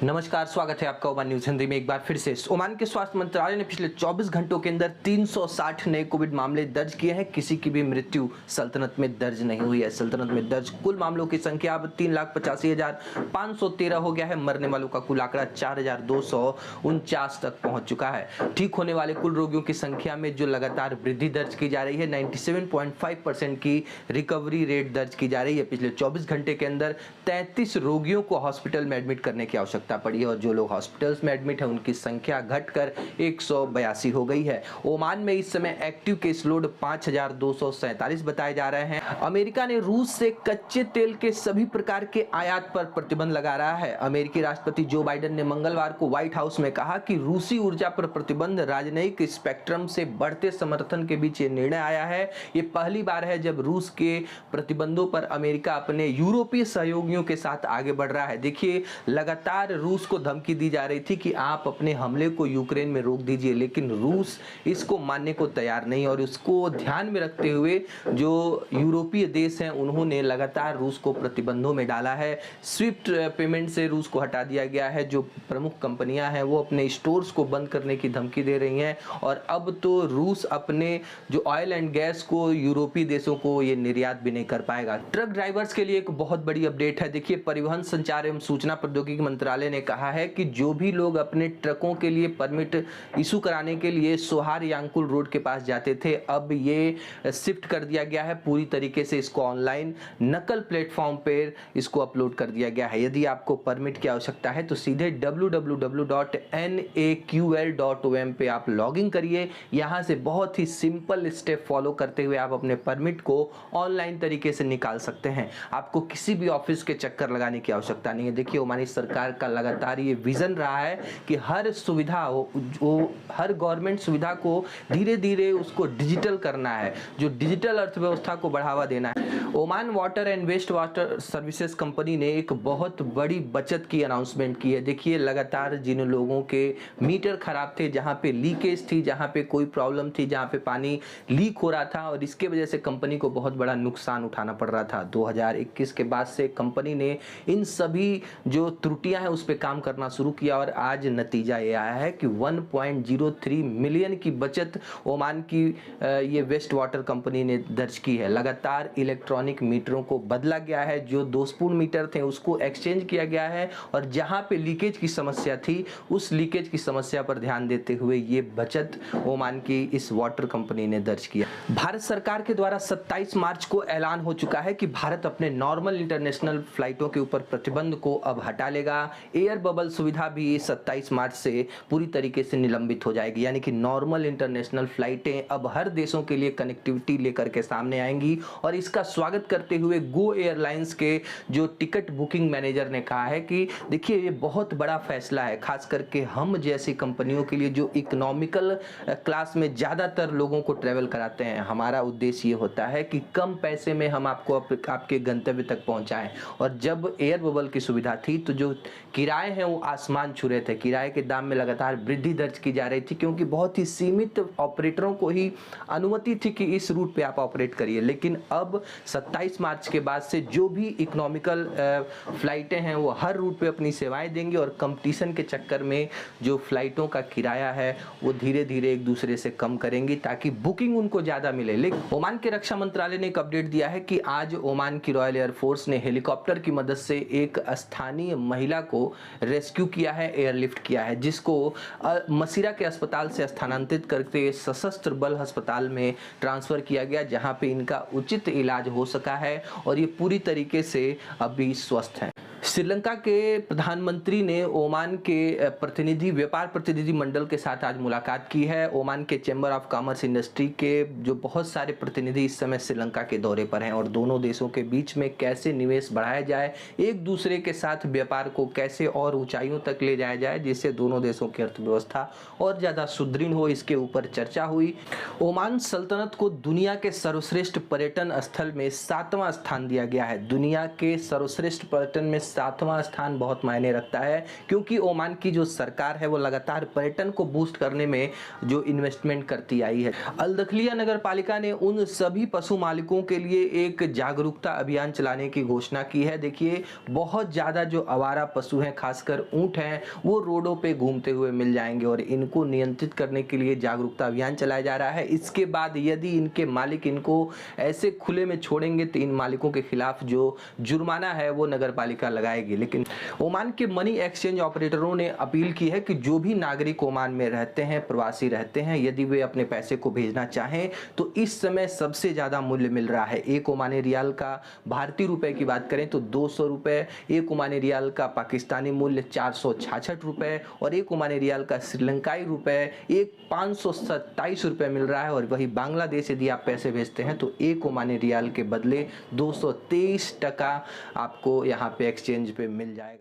नमस्कार, स्वागत है आपका ओमान न्यूज हिंदी में एक बार फिर से। ओमान के स्वास्थ्य मंत्रालय ने पिछले 24 घंटों के अंदर 360 नए कोविड मामले दर्ज किए हैं। किसी की भी मृत्यु सल्तनत में दर्ज नहीं हुई है। सल्तनत में दर्ज कुल मामलों की संख्या अब 3,85,513 हो गया है। मरने वालों का कुल आंकड़ा 4,249 तक पहुंच चुका है। ठीक होने वाले कुल रोगियों की संख्या में जो लगातार वृद्धि दर्ज की जा रही है, 97.5% की रिकवरी रेट दर्ज की जा रही है। पिछले 24 घंटे के अंदर 33 रोगियों को हॉस्पिटल में एडमिट करने की आवश्यकता पड़ी है और जो लोग हॉस्पिटल्स में एडमिट है उनकी संख्या घटकर 182 हो गई है। ओमान में इस समय एक्टिव केस लोड 5,247 बताए जा रहे हैं। अमेरिका ने रूस से कच्चे तेल के सभी प्रकार के आयात पर प्रतिबंध लगा रहा है। अमेरिकी राष्ट्रपति जो बाइडेन ने मंगलवार को व्हाइट हाउस में कहा कि रूसी ऊर्जा पर प्रतिबंध राजनयिक स्पेक्ट्रम से बढ़ते समर्थन के बीच ये निर्णय आया है। ये पहली बार है जब रूस के प्रतिबंधों पर अमेरिका अपने यूरोपीय सहयोगियों के साथ आगे बढ़ रहा है। देखिए, लगातार रूस को धमकी दी जा रही थी कि आप अपने हमले को यूक्रेन में रोक दीजिए, लेकिन रूस इसको मानने को तैयार नहीं और उसको ध्यान में रखते हुए जो यूरोपीय देश हैं उन्होंने लगातार रूस को प्रतिबंधों में डाला है। स्विफ्ट पेमेंट से रूस को हटा दिया गया है। जो प्रमुख कंपनियां हैं वो अपने स्टोर्स को बंद करने की धमकी दे रही हैं और अब तो रूस अपने जो ऑयल एंड गैस को यूरोपीय देशों को ये निर्यात भी नहीं कर पाएगा। ट्रक ड्राइवर्स के लिए एक बहुत बड़ी अपडेट है। देखिए, परिवहन, संचार एवं सूचना प्रौद्योगिकी मंत्रालय ने कहा है कि जो भी लोग अपने ट्रकों के लिए परमिट इशू कराने के लिए सोहार यांकुल रोड के पास जाते थे, अब ये शिफ्ट कर दिया गया है। पूरी तरीके से इसको ऑनलाइन नकल प्लेटफॉर्म पर इसको अपलोड कर दिया गया है। यदि आपको परमिट की आवश्यकता है तो सीधे www.naql.om पे आप लॉगिन करिए। यहां से बहुत ही सिंपल स्टेप फॉलो करते हुए आप अपने परमिट को ऑनलाइन तरीके से निकाल सकते हैं। आपको किसी भी ऑफिस के चक्कर लगाने की आवश्यकता नहीं है। देखिए, ओमानी सरकार का लगातार ये विजन रहा है कि हर सुविधा हर गवर्नमेंट सुविधा को धीरे धीरे उसको डिजिटल करना है, जो डिजिटल अर्थव्यवस्था को बढ़ावा देना है। Oman water and waste water services company ने एक बहुत बड़ी बचत की अनाउंसमेंट की है। देखिए, लगातार जिन लोगों के मीटर खराब थे, जहां पे लीकेज थी, जहां पे कोई प्रॉब्लम थी, जहां पे पानी लीक हो रहा था और इसके वजह से कंपनी को बहुत बड़ा नुकसान उठाना पड़ रहा था। 2021 के बाद से कंपनी ने इन सभी जो त्रुटियां हैं उस पे काम करना शुरू किया और आज नतीजा ये आया है कि 1.03 मिलियन की बचत ओमान की ये वेस्ट वाटर कंपनी ने दर्ज की है। लगातार इलेक्ट्रॉनिक मीटरों को बदला गया है, जो दोषपूर्ण मीटर थे उसको एक्सचेंज किया गया है और जहां पे लीकेज की समस्या थी उस लीकेज की समस्या पर ध्यान देते हुए ये बचत ओमान की इस वाटर कंपनी ने दर्ज किया। भारत सरकार के द्वारा 27 मार्च को ऐलान हो चुका है कि भारत अपने नॉर्मल इंटरनेशनल फ्लाइटों के ऊपर प्रतिबंध को अब हटा लेगा। एयर बबल सुविधा भी 27 मार्च से पूरी तरीके से निलंबित हो जाएगी, यानी कि नॉर्मल इंटरनेशनल फ्लाइटें अब हर देशों के लिए कनेक्टिविटी लेकर के सामने आएंगी। और इसका स्वागत करते हुए गो एयरलाइंस के जो टिकट बुकिंग मैनेजर ने कहा है कि देखिए, ये बहुत बड़ा फैसला है, खास करके हम जैसी कंपनियों के लिए जो इकोनॉमिकल क्लास में ज्यादातर लोगों को ट्रेवल कराते हैं। हमारा उद्देश्य ये होता है कि कम पैसे में हम आपको आपके गंतव्य तक पहुंचाएं। और जब एयर बबल की सुविधा थी तो जो किराए हैं वो आसमान छू रहे थे। किराए के दाम में लगातार वृद्धि दर्ज की जा रही थी क्योंकि बहुत ही सीमित ऑपरेटरों को ही अनुमति थी कि इस रूट पे आप ऑपरेट करिए। लेकिन अब 27 मार्च के बाद से जो भी इकोनॉमिकल फ्लाइटें हैं वो हर रूट पे अपनी सेवाएं देंगी और कंपटीशन के चक्कर में जो फ्लाइटों का किराया है वो धीरे धीरे एक दूसरे से कम करेंगी ताकि बुकिंग उनको ज्यादा मिले। लेकिन ओमान के रक्षा मंत्रालय ने एक अपडेट दिया है कि आज ओमान की रॉयल एयरफोर्स ने हेलीकॉप्टर की मदद से एक स्थानीय महिला को रेस्क्यू किया है, एयरलिफ्ट किया है, जिसको मसीरा के अस्पताल से स्थानांतरित करके सशस्त्र बल अस्पताल में ट्रांसफर किया गया, जहां पे इनका उचित इलाज हो सका है और ये पूरी तरीके से अभी स्वस्थ हैं। श्रीलंका के प्रधानमंत्री ने ओमान के व्यापार प्रतिनिधि मंडल के साथ आज मुलाकात की है। ओमान के चैम्बर ऑफ कॉमर्स इंडस्ट्री के जो बहुत सारे प्रतिनिधि इस समय श्रीलंका के दौरे पर हैं और दोनों देशों के बीच में कैसे निवेश बढ़ाया जाए, एक दूसरे के साथ व्यापार को कैसे और ऊंचाइयों तक ले जाया जाए जिससे दोनों देशों की अर्थव्यवस्था और ज्यादा सुदृढ़ हो, इसके ऊपर चर्चा हुई। ओमान सल्तनत को दुनिया के सर्वश्रेष्ठ पर्यटन स्थल में 7वां स्थान दिया गया है। दुनिया के सर्वश्रेष्ठ पर्यटन में 7वां स्थान बहुत मायने रखता है, क्योंकि ओमान की जो सरकार है वो लगातार पर्यटन को बूस्ट करने में जो इन्वेस्टमेंट करती आई है। अल दखलिया नगर पालिका ने उन सभी पशु मालिकों के लिए एक जागरूकता अभियान चलाने की घोषणा की है। देखिए, बहुत ज़्यादा जो आवारा पशु हैं, खासकर ऊँट हैं, वो रोडों पे घूमते हुए मिल जाएंगे और इनको नियंत्रित करने के लिए जागरूकता अभियान चलाया जा रहा है। इसके बाद यदि इनके मालिक इनको ऐसे खुले में छोड़ेंगे तो इन मालिकों के खिलाफ जो जुर्माना है वो नगर पालिका लगाएगी। लेकिन ओमान के मनी एक्सचेंज ऑपरेटरों ने अपील की है कि जो भी नागरिक ओमान में रहते हैं, प्रवासी रहते हैं, यदि वे अपने पैसे को भेजना चाहें तो इस समय सबसे ज़्यादा मूल्य मिल रहा है। एक ओमानी रियाल का भारतीय रुपए की बात करें तो 200 रुपये, एक ओमानी रियाल का पाकिस्तानी मूल्य 466 रुपये और एक ओमानी रियाल का श्रीलंकाई रुपये एक 527 रुपये मिल रहा है। और वही बांग्लादेश यदि आप पैसे भेजते हैं तो एक ओमानी रियाल के बदले 223 टका आपको यहाँ पे एक्सचेंज पे मिल जाएगा।